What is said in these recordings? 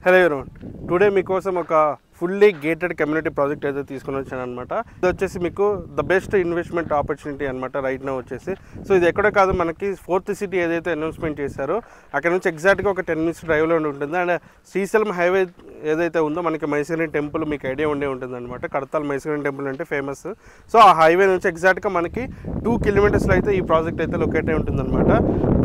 Hello everyone. Today మీకోసం ఒక fully gated community project అయితే తీసుకొని వచ్చాను అనమాట. ఇది వచ్చేసి మీకు ద బెస్ట్ ఇన్వెస్ట్మెంట్ ఆపర్చునిటీ అనమాట రైట్ నౌ వచ్చేసి. సో ఇది ఎక్కడ కాదు, మనకి 4th సిటీ ఏదైతే అనౌన్స్మెంట్ చేశారో అక్కడ నుంచి ఎగ్జాక్ట్గా ఒక 10 minutes డ్రైవ్లో ఉంటుంది. అండ్ శ్రీశైలం హైవే ఏదైతే ఉందో మనకి మైసూరి టెంపుల్ మీకు ఐడియా ఉండే ఉంటుంది అనమాట. కడతాల్ మైసూరి టెంపుల్ అంటే ఫేమస్. సో ఆ హైవే నుంచి ఎగ్జాక్ట్గా మనకి 2 kilometers అయితే ఈ ప్రాజెక్ట్ అయితే లొకేట్ అయి ఉంటుంది అనమాట.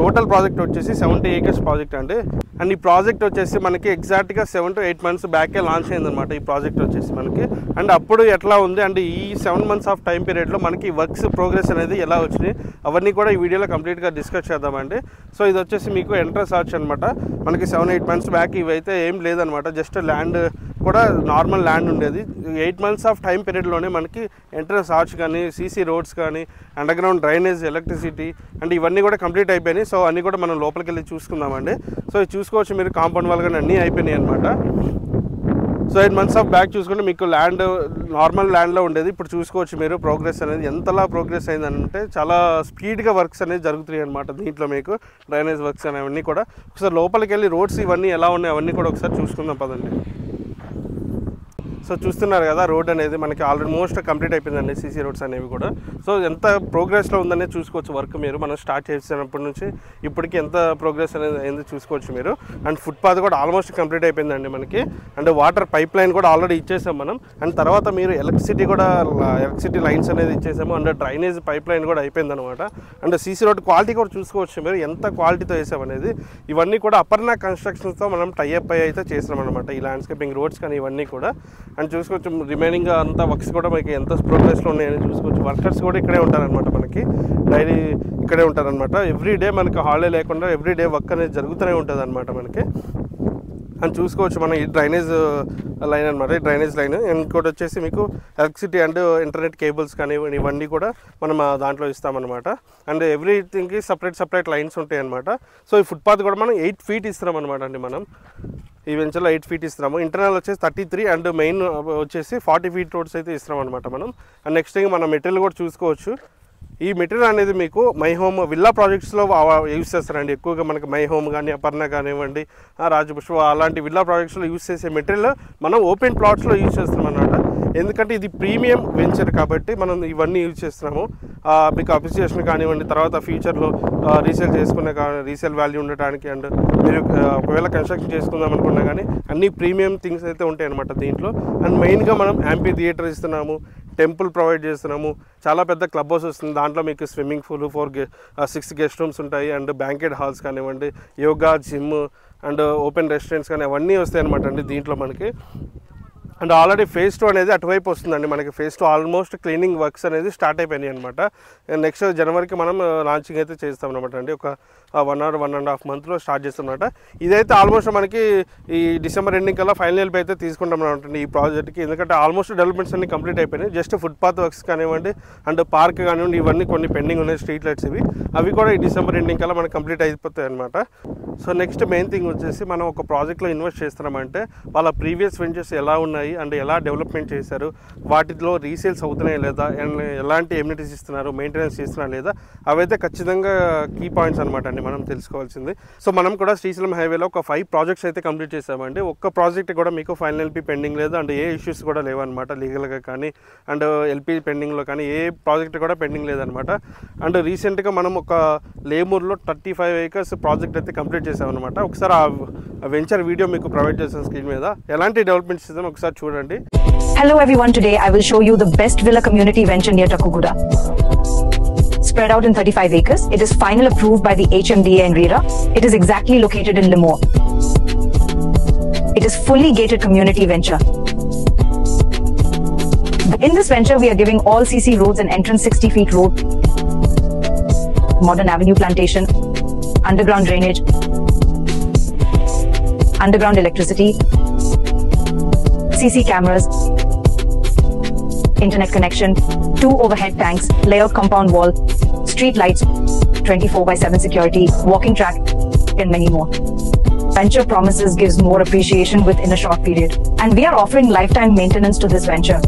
టోటల్ ప్రాజెక్ట్ వచ్చేసి 70 acres ప్రాజెక్ట్ అండి. అండ్ ఈ ప్రాజెక్ట్ వచ్చేసి మనకి ఎగ్జాక్ట్గా 7 to 8 months బ్యాకే లాంచ్ అయిందనమాట ఈ ప్రాజెక్ట్ వచ్చేసి మనకి. అండ్ అప్పుడు ఎట్లా ఉంది అంటే ఈ 7 months ఆఫ్ టైం పీరియడ్లో మనకి వర్క్స్ ప్రోగ్రెస్ అనేది ఎలా వచ్చినాయి అవన్నీ కూడా ఈ వీడియోలో కంప్లీట్గా డిస్కస్ చేద్దామండి. సో ఇది వచ్చేసి మీకు ఎంట్రన్స్ ఆర్చ్ అనమాట. మనకి 7-8 months బ్యాక్ ఇవైతే ఏం లేదనమాట, జస్ట్ ల్యాండ్ కూడా నార్మల్ ల్యాండ్ ఉండేది. 8 months ఆఫ్ టైం పీరియడ్లోనే మనకి ఎంట్రన్స్ ఆర్చ్ కానీ సీసీ రోడ్స్ కానీ under ground drainage electricity and ఇవన్నీ కూడా కంప్లీట్ అయిపోయినాయి. సో అన్నీ కూడా మనం లోపలికి వెళ్ళి చూసుకుందామండి. సో ఇది చూసుకోవచ్చు మీరు, కాంపౌండ్ వాళ్ళు కానీ అన్నీ అయిపోయినాయి అనమాట. సో 8 months ఆఫ్ బ్యాక్ చూసుకుంటే మీకు ల్యాండ్ నార్మల్ ల్యాండ్లో ఉండేది. ఇప్పుడు చూసుకోవచ్చు మీరు ప్రోగ్రెస్ అనేది ఎంతలా ప్రోగ్రెస్ అయిందంటే చాలా స్పీడ్గా వర్క్స్ అనేది జరుగుతున్నాయి అనమాట. దీంట్లో మీకు డ్రైనేజ్ వర్క్స్ అనేవన్నీ కూడా ఒకసారి లోపలికి వెళ్ళి రోడ్స్ ఇవన్నీ ఎలా ఉన్నాయి అవన్నీ కూడా ఒకసారి చూసుకుందాం పదండి. సో చూస్తున్నారు కదా, రోడ్ అనేది మనకి ఆల్మోస్ట్ కంప్లీట్ అయిపోయిందండి, సీసీ రోడ్స్ అనేవి కూడా. సో ఎంత ప్రోగ్రెస్లో ఉందనేది చూసుకోవచ్చు వర్క్ మీరు. మనం స్టార్ట్ చేసినప్పటి నుంచి ఇప్పటికి ఎంత ప్రోగ్రెస్ అనేది అయింది చూసుకోవచ్చు మీరు. అండ్ ఫుట్పాత్ కూడా ఆల్మోస్ట్ కంప్లీట్ అయిపోయిందండి మనకి. అండ్ వాటర్ పైప్ లైన్ కూడా ఆల్రెడీ ఇచ్చేసాం మనం. అండ్ తర్వాత మీరు ఎలక్ట్రిసిటీ లైన్స్ అనేది ఇచ్చేసాము. అండ్ డ్రైనేజ్ పైప్ లైన్ కూడా అయిపోయిందనమాట. అండ్ సీసీ రోడ్ క్వాలిటీ కూడా చూసుకోవచ్చు మీరు, ఎంత క్వాలిటీతో వేసామనేది. ఇవన్నీ కూడా అపర్ణ కన్స్ట్రక్షన్స్తో మనం టైఅప్ అయ్యి అయితే చేసాం అనమాట, ఈ ల్యాండ్స్కేపింగ్ రోడ్స్ కానీ ఇవన్నీ కూడా. అండ్ చూసుకోవచ్చు రిమైనింగ్ అంతా వర్క్స్ కూడా మనకి ఎంత ప్రోగ్రెస్లో ఉన్నాయని చూసుకోవచ్చు. వర్కర్స్ కూడా ఇక్కడే ఉంటారనమాట, మనకి డైలీ ఇక్కడే ఉంటారనమాట. ఎవ్రీడే మనకి హాలిడే లేకుండా ఎవ్రీడే వర్క్ అనేది జరుగుతూనే ఉంటుంది అనమాట మనకి. అని చూసుకోవచ్చు మనం ఈ డ్రైనేజ్ లైన్ అనమాట, ఈ డ్రైనేజ్ లైన్. ఇంకోటి వచ్చేసి మీకు ఎలక్ట్రిసిటీ అండ్ ఇంటర్నెట్ కేబుల్స్ కానీ ఇవన్నీ కూడా మనం దాంట్లో ఇస్తామన్నమాట. అండ్ ఎవ్రీథింగ్కి సపరేట్ లైన్స్ ఉంటాయి అనమాట. సో ఈ ఫుట్పాత్ కూడా మనం 8 feet ఇస్తున్నాం అనమాట అండి. మనం ఈ వెంచర్లో 8 feet ఇస్తున్నాము. ఇంటర్నల్ వచ్చేసి 33 అండ్ మెయిన్ వచ్చేసి 40 feet రోడ్స్ అయితే ఇస్తున్నాం అనమాట మనం. అండ్ నెక్స్ట్ థింగ్ మన మెటీరియల్ కూడా చూసుకోవచ్చు. ఈ మెటీరియల్ అనేది మీకు మై హోమ్ విల్లా ప్రాజెక్ట్స్లో యూజ్ చేస్తారండి ఎక్కువగా. మనకి మై హోమ్ కానీ అపర్ణ కానివ్వండి, రాజపుష్ప అలాంటి విల్లా ప్రాజెక్ట్స్లో యూజ్ చేసే మెటీరియల్ మనం ఓపెన్ ప్లాట్స్లో యూజ్ చేస్తున్నాం అన్నమాట. ఎందుకంటే ఇది ప్రీమియం వెంచర్ కాబట్టి మనం ఇవన్నీ యూజ్ చేస్తున్నాము. మీకు అప్రిసియేషన్ కానివ్వండి, తర్వాత ఫ్యూచర్లో రీసేల్ వాల్యూ ఉండటానికి. అండ్ మీరు ఒకవేళ కన్స్ట్రక్షన్ చేసుకుందాం అనుకున్నా కానీ అన్ని ప్రీమియం థింగ్స్ అయితే ఉంటాయి అనమాట దీంట్లో. అండ్ మెయిన్గా మనం యాంపీ థియేటర్ ఇస్తున్నాము, టెంపుల్ ప్రొవైడ్ చేస్తున్నాము, చాలా పెద్ద క్లబ్ హౌస్ వస్తుంది. దాంట్లో మీకు స్విమ్మింగ్ పూల్ 6 guest rooms ఉంటాయి. అండ్ బ్యాంకెట్ హాల్స్ కానివ్వండి, yoga, gym and open restaurants కానీ అవన్నీ వస్తాయి అనమాట అండి దీంట్లో మనకి. అండ్ ఆల్రెడీ phase 2 అనేది అటువైపు వస్తుందండి మనకి. phase 2 ఆల్మోస్ట్ క్లీనింగ్ వర్క్స్ అనేది స్టార్ట్ అయిపోయినాయి అనమాట. నెక్స్ట్ జనవరికి మనం లాంచింగ్ అయితే చేస్తాం అనమాట అండి. ఒక 1 or 1.5 monthsలో స్టార్ట్ చేస్తాం అనమాట. ఇదైతే ఆల్మోస్ట్ మనకి ఈ డిసెంబర్ ఎండింగ్ కల్లా ఫైనల్ అయితే తీసుకుంటాం అనమాట ఈ ప్రాజెక్ట్కి. ఎందుకంటే ఆల్మోస్ట్ డెవలప్మెంట్స్ అన్ని కంప్లీట్ అయిపోయినాయి. జస్ట్ ఫుట్పాత్ వర్క్స్ కానివ్వండి అండ్ పార్క్ కానివ్వండి ఇవన్నీ కొన్ని పెండింగ్ ఉన్నాయి, స్ట్రీట్ లైట్స్ ఇవి. అవి కూడా ఈ డిసెంబర్ ఎండింగ్ కల్లా మనకి కంప్లీట్ అయిపోతాయి అనమాట. సో నెక్స్ట్ మెయిన్ థింగ్ వచ్చేసి మనం ఒక ప్రాజెక్ట్లో ఇన్వెస్ట్ చేస్తున్నామంటే వాళ్ళ ప్రీవియస్ వెంచర్స్ ఎలా ఉన్నాయి అండ్ ఎలా డెవలప్మెంట్ చేశారు, వాటిలో రీసేల్స్ అవుతున్నాయా లేదా, అండ్ ఎలాంటి ఎమ్యూనిటీస్ ఇస్తున్నారు, మెయింటెనెన్స్ చేస్తున్నా లేదా, అవైతే ఖచ్చితంగా కీ పాయింట్స్ అనమాట అండి మనం తెలుసుకోవాల్సింది. సో మనం కూడా శ్రీశైలం హైవేలో ఒక 5 projects అయితే కంప్లీట్ చేసామండి. ఒక్క ప్రాజెక్ట్ కూడా మీకు ఫైనల్ ఎల్పీ పెండింగ్ లేదు అండ్ ఏ ఇష్యూస్ కూడా లేవన్నమాట లీగల్గా కానీ. అండ్ ఎల్పీ పెండింగ్లో కానీ ఏ ప్రాజెక్ట్ కూడా పెండింగ్ లేదనమాట. అండ్ రీసెంట్గా మనం ఒక లేమూర్లో 35 acres ప్రాజెక్ట్ అయితే కంప్లీట్ చేసామన్నమాట. ఒకసారి ఆ వెంచర్ వీడియో మీకు ప్రొవైడ్ చేసాను స్క్రీన్ మీద. ఎలాంటి డెవలప్మెంట్స్ ఇద్దాం ఒకసారి చూడండి. Hello everyone, today I will show you the best villa community venture near Takkuguda. Spread out in 35 acres, it is final approved by the HMDA and RERA. It is exactly located in Limor. It is fully gated community venture. In this venture we are giving all CC roads and entrance 60 feet road, modern avenue plantation, underground drainage, underground electricity, CC cameras, internet connection, 2 overhead tanks, layout compound wall, street lights, 24/7 security, walking track, and many more. Venture promises gives more appreciation within a short period, and we are offering lifetime maintenance to this venture.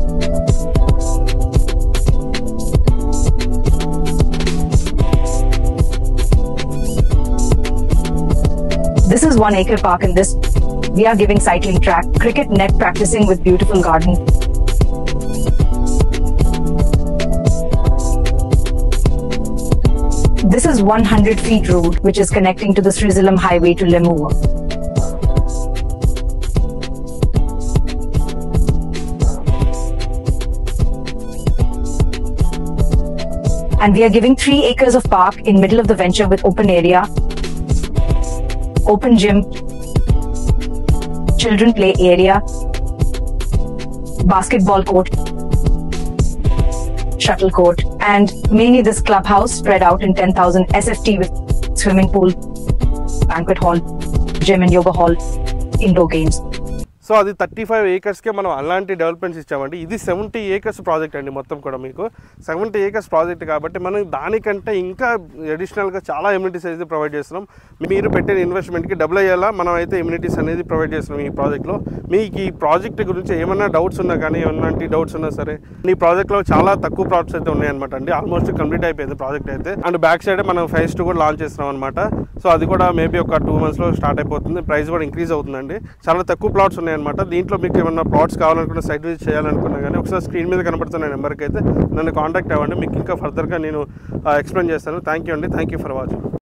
This is 1 acre park in this We are giving cycling track, cricket net practicing with beautiful garden. This is 100 feet road which is connecting to the Srisalam highway to Lemur. And we are giving 3 acres of park in middle of the venture with open area, open gym, children play area, basketball court, shuttle court, and mainly this clubhouse spread out in 10,000 SFT with swimming pool, banquet hall, gym and yoga hall, indoor games. So అది 35 ఏకర్స్కే మనం అలాంటి developments ఇచ్చామండి. ఇది 70 acres project అండి. మొత్తం కూడా మీకు 70 acres project కాబట్టి మనం దానికంటే ఇంకా అడిషనల్గా చాలా ఎమ్యూనిటీస్ అయితే ప్రొవైడ్ చేస్తున్నాం. మీరు పెట్టిన ఇన్వెస్ట్మెంట్కి డబుల్ అయ్యేలా మనం అయితే ఎమ్యూనిటీస్ అనేది ప్రొవైడ్ చేస్తున్నాం ఈ ప్రాజెక్ట్లో. మీకు ఈ ప్రాజెక్ట్ గురించి ఏమన్నా డౌట్స్ ఉన్నా కానీ ఏమన్నా డౌట్స్ ఉన్నా సరే ఈ ప్రాజెక్ట్లో చాలా తక్కువ ప్లాట్స్ అయితే ఉన్నాయన్నమాట అండి. ఆల్మోస్ట్ కంప్లీట్ అయిపోయింది ప్రాజెక్ట్ అయితే. అండ్ బ్యాక్ సైడ్ మనం ఫేజ్ 2 కూడా లాంచ్ చేస్తున్నాం అనమాట. సో అది కూడా మేబీ ఒక 2 monthsలో స్టార్ట్ అయిపోతుంది. ప్రైస్ కూడా ఇంక్రీజ్ అవుతుందండి. చాలా తక్కువ ప్లాట్స్ ఉన్నాయి అనమాట. దీంట్లో మీకు ఏమన్నా ప్లాట్స్ కావాలనుకున్న సైట్ విజిట్ చేయాలనుకున్నా కానీ ఒకసారి స్క్రీన్ మీద కనబడుతున్న నెంబర్కి అయితే నన్ను కాంటాక్ట్ అవ్వండి. మీకు ఇంకా ఫర్దర్గా నేను ఎక్స్ప్లెయిన్ చేస్తాను. థ్యాంక్ యూ అండి. Thank you for watching.